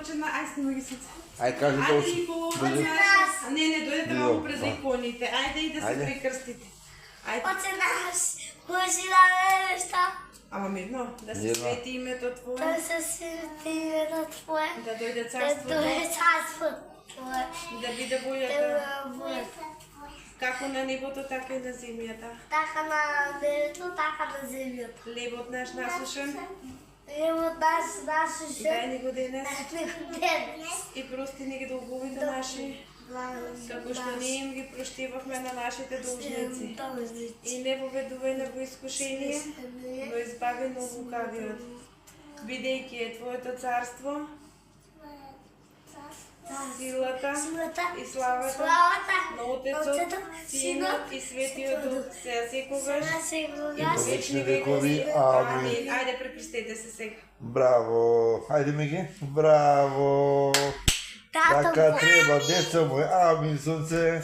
почна, ај снима ги сите. Ај кажи Ајде точно. иконите. Не, дојдете малку пред иконите. Ајде и да се прекрстите. Ајде. Отче наш, кој си на небеста, Ама мирно, да се Мирно. свети името Твое, да се свети името Твое, да дојде да царството, дойде царството Твое, да биде да волјата буде како на небото, така и на земјата. така на небето, така на земјата. Лебот наш насушен, Небот наш насушен, дај ни го денес денес, и прости ни ги долговите наши, како што ние им ги проштивавме на нашите должници. И не воведувај на во искушение, но избави но лукавиот. Бидејќи е Твоето царство, силата и славата на Отецот, Синот и Светиот Дух, се секогаш И секогаш во вечни вечни векови. векови. Амин. Амин. Ајде прекрстете се сега. Браво. Ајде Миги. Браво. Тато Така треба, деца мој. Амин, сонце.